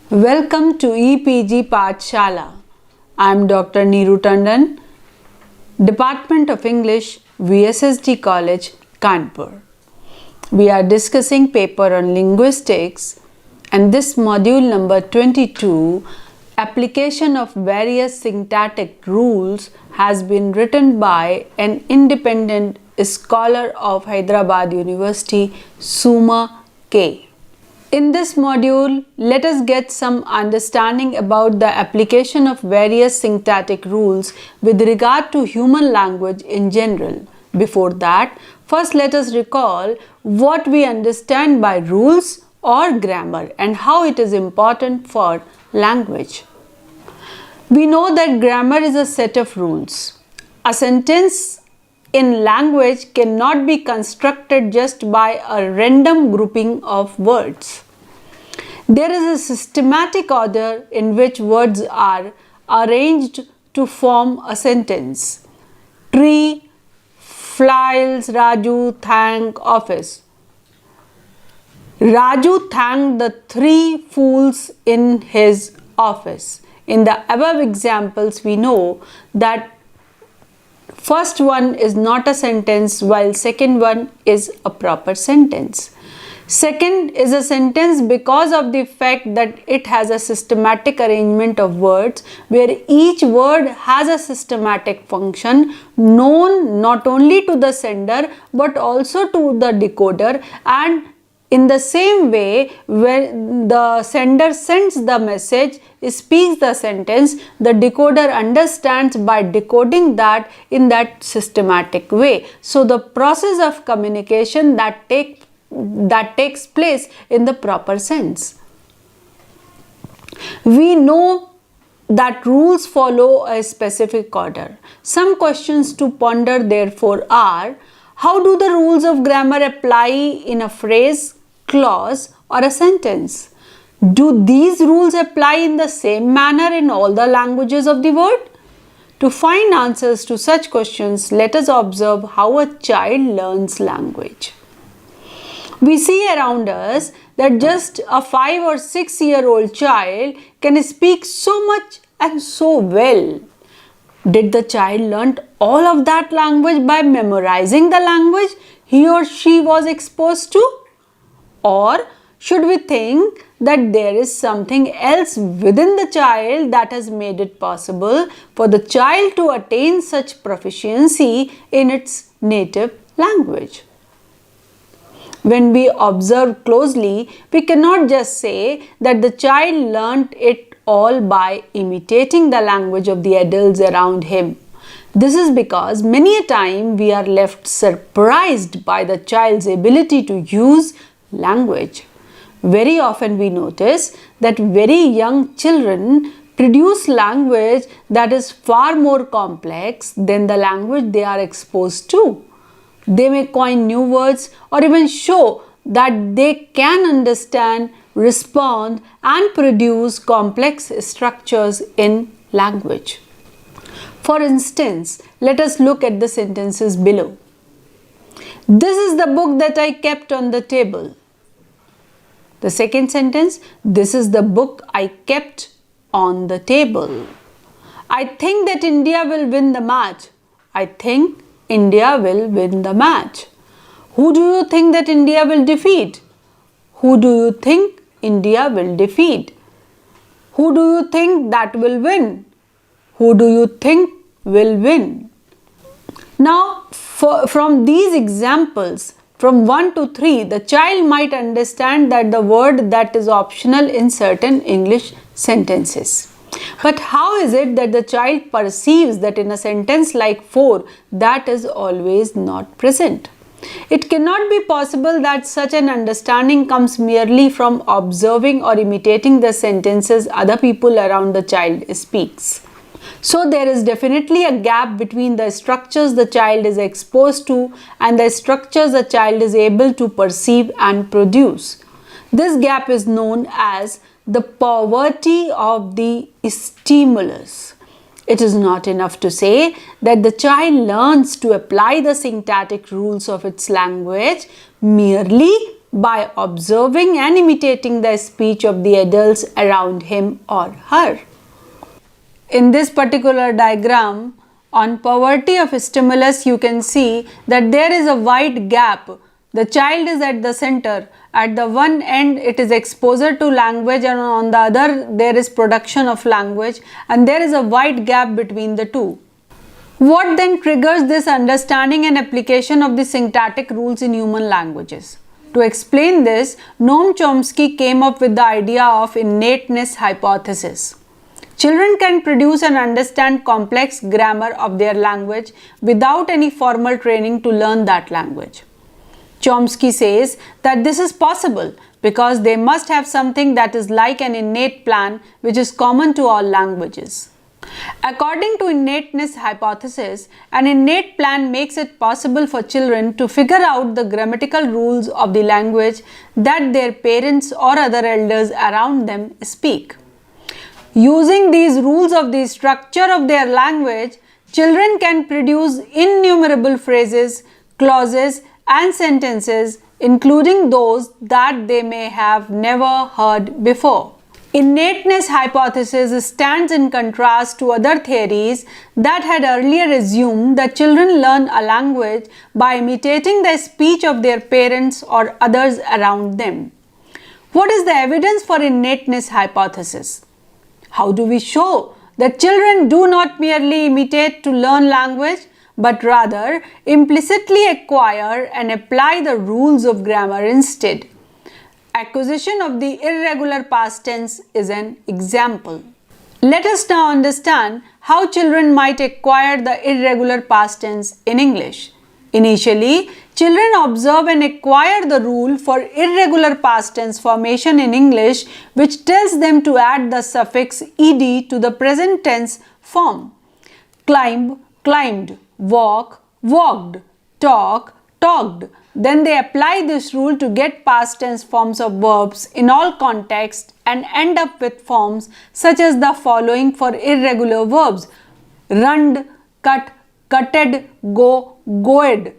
Welcome to EPG Pathshala. I am Dr. Neeru Tandon, Department of English, VSSD College, Kanpur. We are discussing paper on linguistics and this module number 22, application of various syntactic rules, has been written by an independent scholar of Hyderabad University, Suma K. In this module, let us get some understanding about the application of various syntactic rules with regard to human language in general. Before that, first let us recall what we understand by rules or grammar and how it is important for language. We know that grammar is a set of rules. A sentence in language cannot be constructed just by a random grouping of words. There is a systematic order in which words are arranged to form a sentence. Tree, flies, Raju thank office. Raju thanked the three fools in his office. In the above examples, we know that first one is not a sentence while second one is a proper sentence. Second is a sentence because of the fact that it has a systematic arrangement of words where each word has a systematic function known not only to the sender but also to the decoder, and in the same way when the sender sends the message, speaks the sentence, the decoder understands by decoding that in that systematic way. So the process of communication that takes place in the proper sense. We know that rules follow a specific order. Some questions to ponder therefore are: how do the rules of grammar apply in a phrase, clause or a sentence? Do these rules apply in the same manner in all the languages of the world? To find answers to such questions, let us observe how a child learns language. We see around us that just a 5 or 6 year old child can speak so much and so well. Did the child learn all of that language by memorizing the language he or she was exposed to? Or should we think that there is something else within the child that has made it possible for the child to attain such proficiency in its native language? When we observe closely, we cannot just say that the child learnt it all by imitating the language of the adults around him. This is because many a time we are left surprised by the child's ability to use language. Very often we notice that very young children produce language that is far more complex than the language they are exposed to. They may coin new words or even show that they can understand, respond and produce complex structures in language. For instance, let us look at the sentences below. This is the book that I kept on the table. The second sentence, this is the book I kept on the table. I think that India will win the match. I think India will win the match. Who do you think that India will defeat? Who do you think India will defeat? Who do you think that will win? Who do you think will win? Now, from these examples, from 1 to 3, the child might understand that the word that is optional in certain English sentences. But how is it that the child perceives that in a sentence like 4, that is always not present? It cannot be possible that such an understanding comes merely from observing or imitating the sentences other people around the child speaks. So there is definitely a gap between the structures the child is exposed to and the structures the child is able to perceive and produce. This gap is known as the poverty of the stimulus. It is not enough to say that the child learns to apply the syntactic rules of its language merely by observing and imitating the speech of the adults around him or her. In this particular diagram, on poverty of stimulus, you can see that there is a wide gap. The child is at the center. At the one end, it is exposure to language, and on the other, there is production of language, and there is a wide gap between the two. What then triggers this understanding and application of the syntactic rules in human languages? To explain this, Noam Chomsky came up with the idea of innateness hypothesis. Children can produce and understand complex grammar of their language without any formal training to learn that language. Chomsky says that this is possible because they must have something that is like an innate plan which is common to all languages. According to innateness hypothesis, an innate plan makes it possible for children to figure out the grammatical rules of the language that their parents or other elders around them speak. Using these rules of the structure of their language, children can produce innumerable phrases, clauses, and sentences, including those that they may have never heard before. Innateness hypothesis stands in contrast to other theories that had earlier assumed that children learn a language by imitating the speech of their parents or others around them. What is the evidence for innateness hypothesis? How do we show that children do not merely imitate to learn language, but rather implicitly acquire and apply the rules of grammar instead? Acquisition of the irregular past tense is an example. Let us now understand how children might acquire the irregular past tense in English. Initially, children observe and acquire the rule for irregular past tense formation in English, which tells them to add the suffix ed to the present tense form. Climb, climbed, walk, walked, talk, talked. Then they apply this rule to get past tense forms of verbs in all contexts and end up with forms such as the following for irregular verbs: runned, cut, cutted, go, goed.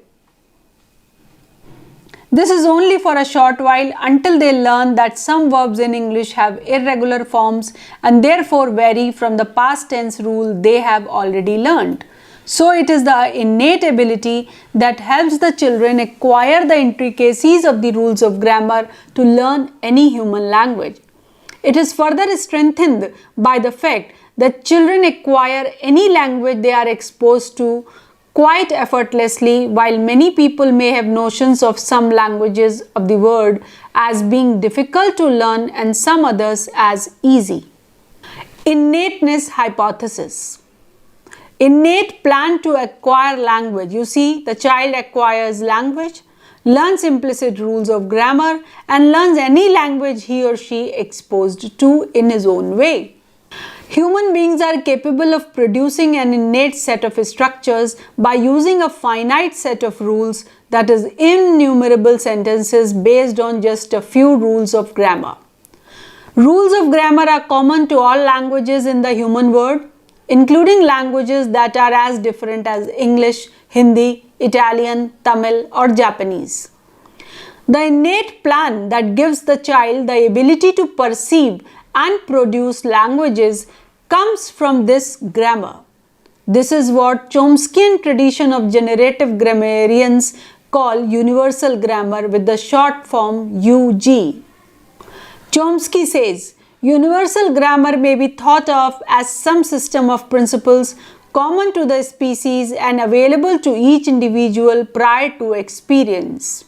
This is only for a short while until they learn that some verbs in English have irregular forms and therefore vary from the past tense rule they have already learned. So it is the innate ability that helps the children acquire the intricacies of the rules of grammar to learn any human language. It is further strengthened by the fact that children acquire any language they are exposed to quite effortlessly, while many people may have notions of some languages of the world as being difficult to learn and some others as easy. Innateness hypothesis. Innate plan to acquire language. You see, the child acquires language, learns implicit rules of grammar, and learns any language he or she exposed to in his own way. Human beings are capable of producing an innate set of structures by using a finite set of rules, that is, innumerable sentences based on just a few rules of grammar. Rules of grammar are common to all languages in the human world, including languages that are as different as English, Hindi, Italian, Tamil, or Japanese. The innate plan that gives the child the ability to perceive and produce languages comes from this grammar. This is what Chomskyan tradition of generative grammarians call universal grammar with the short form UG. Chomsky says, universal grammar may be thought of as some system of principles common to the species and available to each individual prior to experience.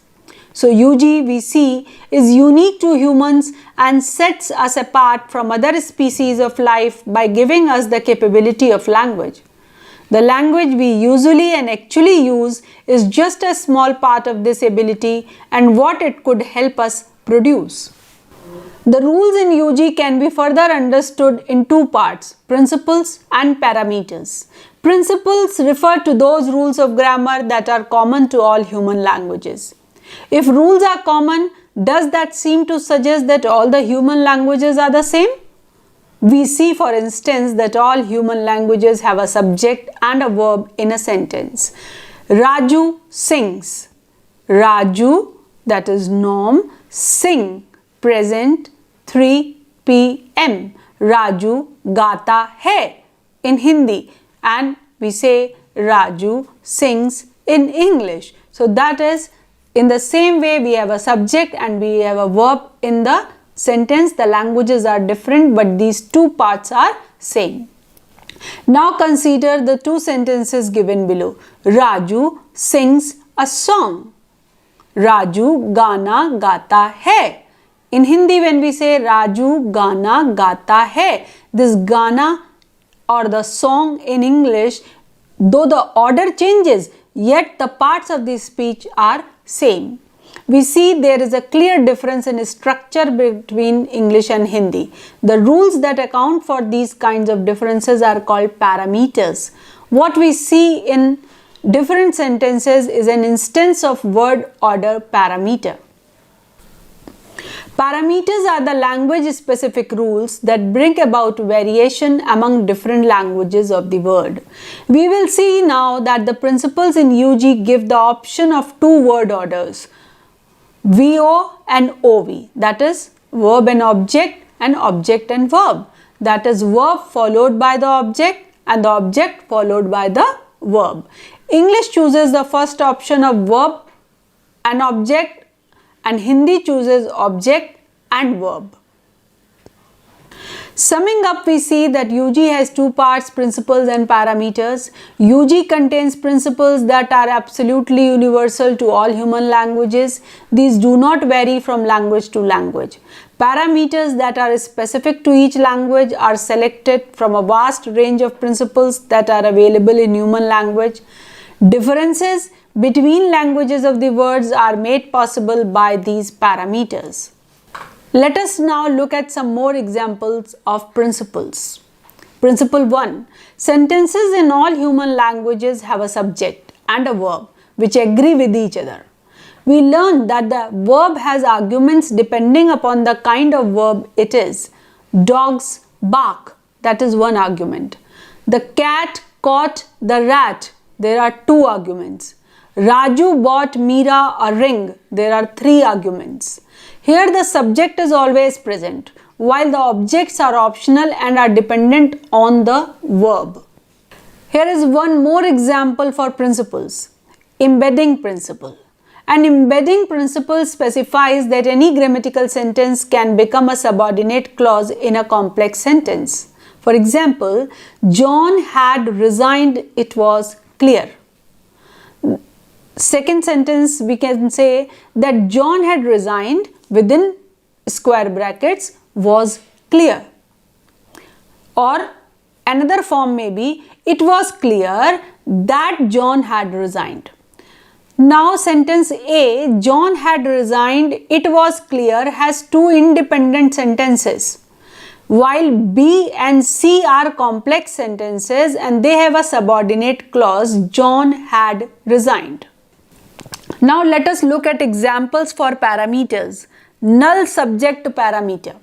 So UG, we see, is unique to humans and sets us apart from other species of life by giving us the capability of language. The language we usually and actually use is just a small part of this ability and what it could help us produce. The rules in UG can be further understood in two parts: principles and parameters. Principles refer to those rules of grammar that are common to all human languages. If rules are common, does that seem to suggest that all the human languages are the same? We see, for instance, that all human languages have a subject and a verb in a sentence. Raju sings. Raju, that is Noam, sing, present, 3 p.m. Raju gata hai in Hindi, and we say Raju sings in English. So that is, in the same way we have a subject and we have a verb in the sentence. The languages are different, but these two parts are same. Now consider the two sentences given below. Raju sings a song. Raju gana gata hai. In Hindi, when we say Raju gana gata hai, this gana or the song in English, though the order changes, yet the parts of the speech are same. We see there is a clear difference in structure between English and Hindi. The rules that account for these kinds of differences are called parameters. What we see in different sentences is an instance of word order parameter. Parameters are the language-specific rules that bring about variation among different languages of the word. We will see now that the principles in UG give the option of two word orders, VO and OV, that is verb and object and verb. That is verb followed by the object and the object followed by the verb. English chooses the first option of verb and object, and Hindi chooses object and verb. Summing up, we see that UG has two parts, principles and parameters. UG contains principles that are absolutely universal to all human languages. These do not vary from language to language. Parameters that are specific to each language are selected from a vast range of principles that are available in human language. Differences between languages of the words are made possible by these parameters. Let us now look at some more examples of principles. Principle 1. Sentences in all human languages have a subject and a verb which agree with each other. We learned that the verb has arguments depending upon the kind of verb it is. Dogs bark, that is one argument. The cat caught the rat, there are two arguments. Raju bought Meera a ring, there are three arguments. Here the subject is always present, while the objects are optional and are dependent on the verb. Here is one more example for principles. Embedding principle. An embedding principle specifies that any grammatical sentence can become a subordinate clause in a complex sentence. For example, John had resigned, it was clear. Second sentence, we can say that John had resigned within square brackets was clear. Or another form may be, it was clear that John had resigned. Now sentence A, John had resigned, it was clear, has two independent sentences, while B and C are complex sentences and they have a subordinate clause, John had resigned. Now let us look at examples for parameters. Null subject parameter.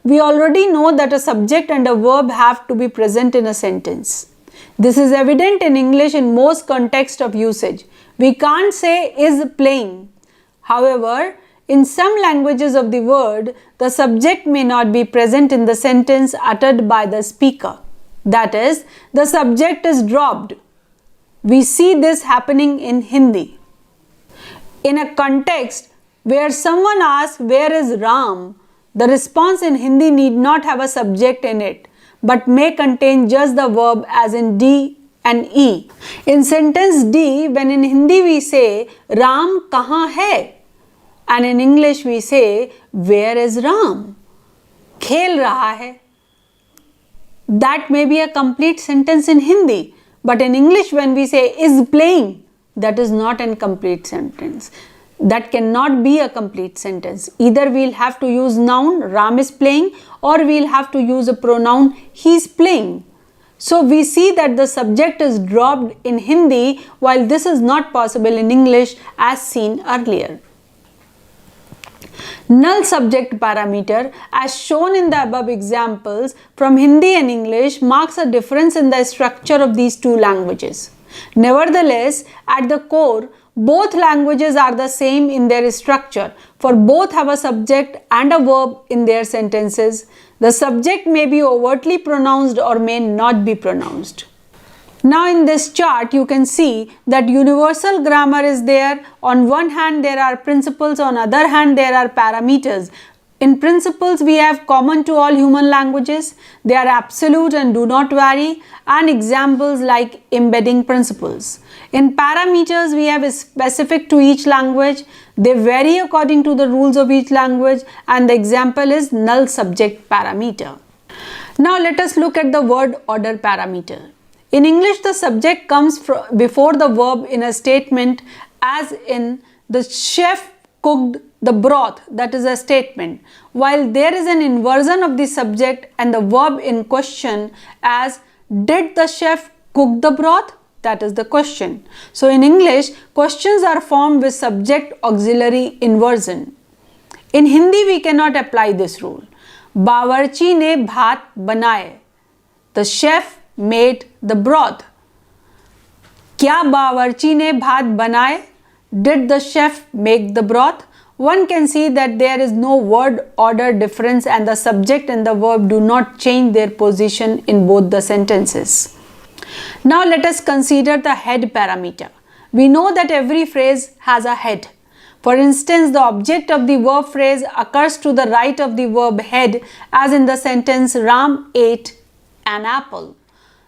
We already know that a subject and a verb have to be present in a sentence. This is evident in English in most contexts of usage. We can't say is playing. However, in some languages of the world, the subject may not be present in the sentence uttered by the speaker. That is, the subject is dropped. We see this happening in Hindi. In a context where someone asks, where is Ram? The response in Hindi need not have a subject in it, but may contain just the verb as in D and E. In sentence D, when in Hindi we say, Ram kahan hai? And in English we say, where is Ram? Khel raha hai. That may be a complete sentence in Hindi, but in English when we say is playing, that is not a complete sentence. That cannot be a complete sentence. Either we'll have to use noun, Ram is playing, or we'll have to use a pronoun, he is playing. So we see that the subject is dropped in Hindi, while this is not possible in English as seen earlier. Null subject parameter, as shown in the above examples from Hindi and English, marks a difference in the structure of these two languages. Nevertheless, at the core, Both languages are the same in their structure, for both have a subject and a verb in their sentences. The subject may be overtly pronounced or may not be pronounced. Now in this chart you can see that universal grammar is there. On one hand there are principles, on other hand there are parameters. In principles we have common to all human languages. They are absolute and do not vary, and examples like embedding principles. In parameters we have specific to each language. They vary according to the rules of each language, and the example is null subject parameter. Now let us look at the word order parameter. In English, the subject comes before the verb in a statement, as in the chef cooked the broth, that is a statement, while there is an inversion of the subject and the verb in question, as did the chef cook the broth, that is the question. So in English, questions are formed with subject auxiliary inversion. In Hindi, we cannot apply this rule. बावर्ची ने भात बनाए, the chef made the broth. क्या बावर्ची ने भात बनाए? Did the chef make the broth? One can see that there is no word order difference, and the subject and the verb do not change their position in both the sentences. Now let us consider the head parameter. We know that every phrase has a head. For instance, the object of the verb phrase occurs to the right of the verb head, as in the sentence Ram ate an apple.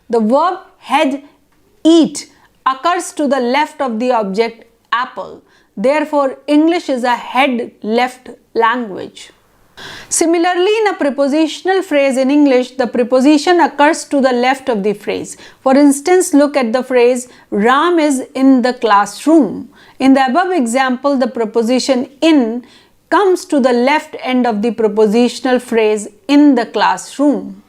The verb head eat occurs to the left of the object apple. Therefore, English is a head left language. Similarly, in a prepositional phrase in English, the preposition occurs to the left of the phrase. For instance, look at the phrase Ram is in the classroom. In the above example, the preposition in comes to the left end of the prepositional phrase in the classroom.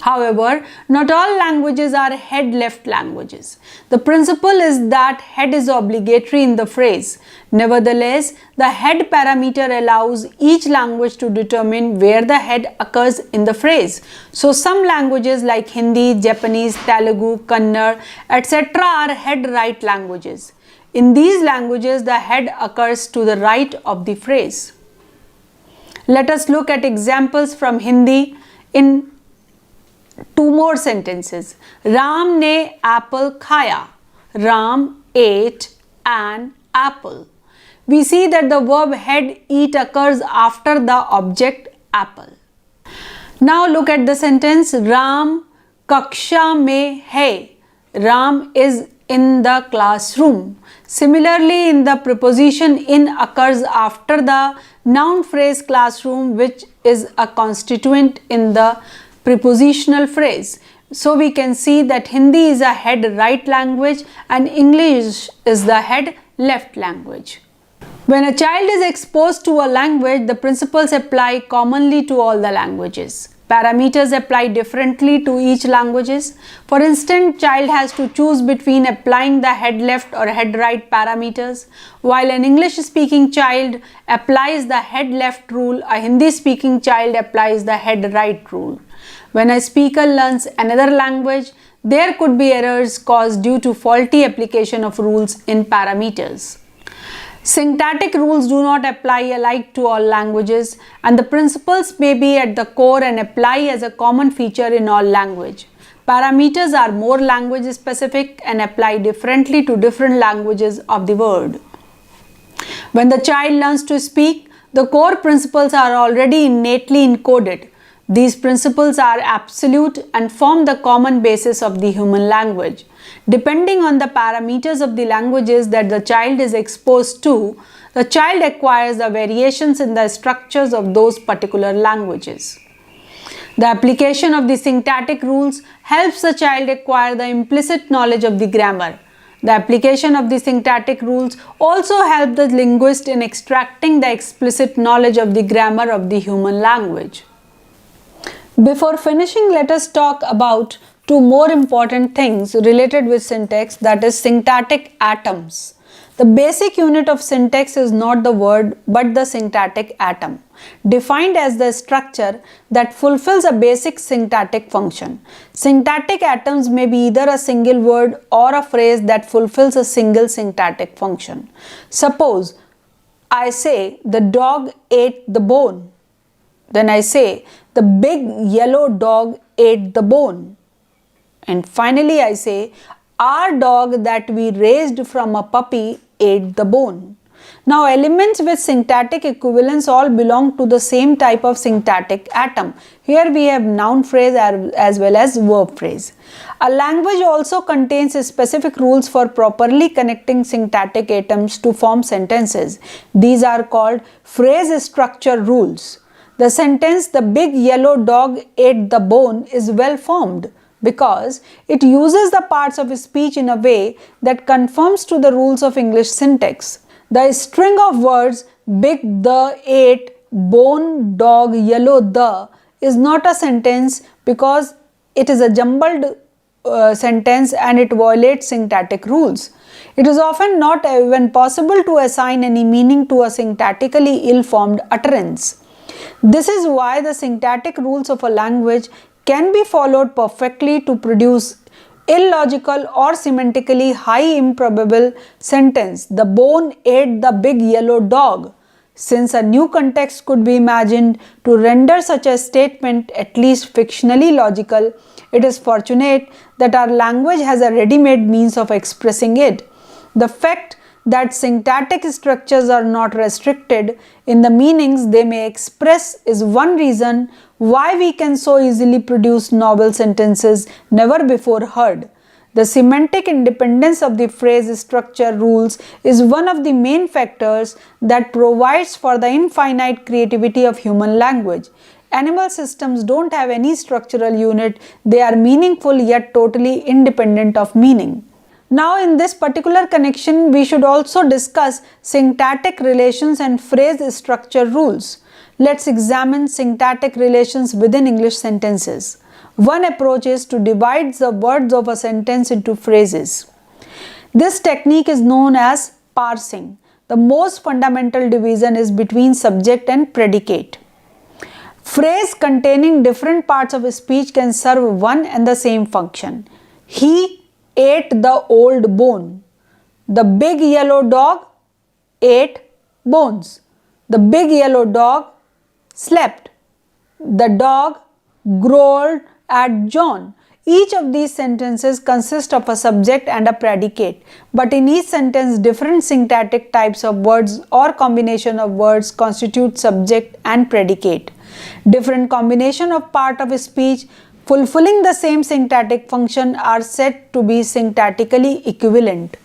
However, not all languages are head left languages. The principle is that head is obligatory in the phrase. Nevertheless, the head parameter allows each language to determine where the head occurs in the phrase. So some languages like Hindi, Japanese, Telugu, Kannada, etc. are head right languages. In these languages, the head occurs to the right of the phrase. Let us look at examples from Hindi in two more sentences. Ram ne apple khaya. Ram ate an apple. We see that the verb head eat occurs after the object apple. Now look at the sentence Ram kaksha mein hai. Ram is in the classroom. Similarly, in the preposition in occurs after the noun phrase classroom, which is a constituent in the prepositional phrase. So we can see that Hindi is a head right language and English is the head left language. When a child is exposed to a language, the principles apply commonly to all the languages. Parameters apply differently to each languages. For instance, child has to choose between applying the head left or head right parameters. While an English speaking child applies the head left rule, a Hindi speaking child applies the head right rule. When a speaker learns another language, there could be errors caused due to faulty application of rules in parameters. Syntactic rules do not apply alike to all languages, and the principles may be at the core and apply as a common feature in all language. Parameters are more language specific and apply differently to different languages of the world. When the child learns to speak, the core principles are already innately encoded. These principles are absolute and form the common basis of the human language. Depending on the parameters of the languages that the child is exposed to, the child acquires the variations in the structures of those particular languages. The application of the syntactic rules helps the child acquire the implicit knowledge of the grammar. The application of the syntactic rules also help the linguist in extracting the explicit knowledge of the grammar of the human language. Before finishing, let us talk about two more important things related with syntax, that is syntactic atoms. The basic unit of syntax is not the word but the syntactic atom, defined as the structure that fulfills a basic syntactic function. Syntactic atoms may be either a single word or a phrase that fulfills a single syntactic function. Suppose I say the dog ate the bone. Then I say the big yellow dog ate the bone. And finally I say our dog that we raised from a puppy ate the bone. Now elements with syntactic equivalence all belong to the same type of syntactic atom. Here we have noun phrase as well as verb phrase. A language also contains specific rules for properly connecting syntactic atoms to form sentences. These are called phrase structure rules. The sentence "the big yellow dog ate the bone" is well formed because it uses the parts of speech in a way that conforms to the rules of English syntax. The string of words big, the, ate, bone, dog, yellow, the is not a sentence because it is a jumbled sentence and it violates syntactic rules. It is often not even possible to assign any meaning to a syntactically ill-formed utterance. This is why the syntactic rules of a language can be followed perfectly to produce illogical or semantically high improbable sentence. The bone ate the big yellow dog. Since a new context could be imagined to render such a statement at least fictionally logical, it is fortunate that our language has a ready-made means of expressing it. The fact that syntactic structures are not restricted in the meanings they may express is one reason why we can so easily produce novel sentences never before heard. The semantic independence of the phrase structure rules is one of the main factors that provides for the infinite creativity of human language. Animal systems don't have any structural unit, they are meaningful yet totally independent of meaning. Now in this particular connection, we should also discuss syntactic relations and phrase structure rules. Let's examine syntactic relations within English sentences. One approach is to divide the words of a sentence into phrases. This technique is known as parsing. The most fundamental division is between subject and predicate. Phrase containing different parts of speech can serve one and the same function. He ate the old bone. The big yellow dog ate bones. The big yellow dog slept. The dog growled at John. Each of these sentences consists of a subject and a predicate, but in each sentence different syntactic types of words or combination of words constitute subject and predicate. Different combination of part of speech fulfilling the same syntactic function are said to be syntactically equivalent.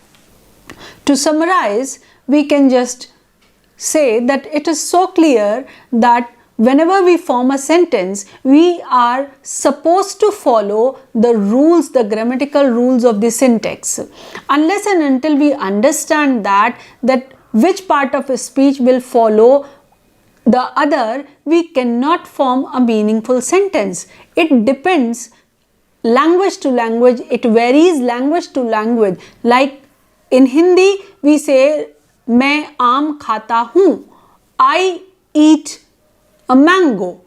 To summarize, we can just say that it is so clear that whenever we form a sentence, we are supposed to follow the rules, the grammatical rules of the syntax. Unless and until we understand that which part of a speech will follow the other, we cannot form a meaningful sentence. It depends language to language, it varies language to language. Like in Hindi, we say, मैं आम खाता हूँ, I eat a mango.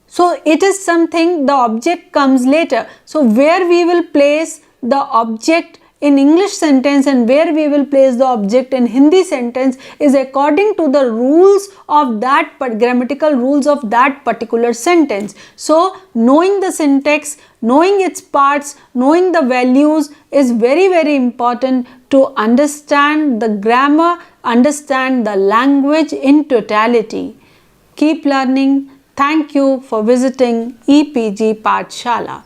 So it is something, the object comes later. So where we will place the object in English sentence and where we will place the object in Hindi sentence is according to the rules of that grammatical rules of that particular sentence. So knowing the syntax, knowing its parts, knowing the values is very, very important to understand the grammar, understand the language in totality. Keep learning. Thank you for visiting EPG Pathshala.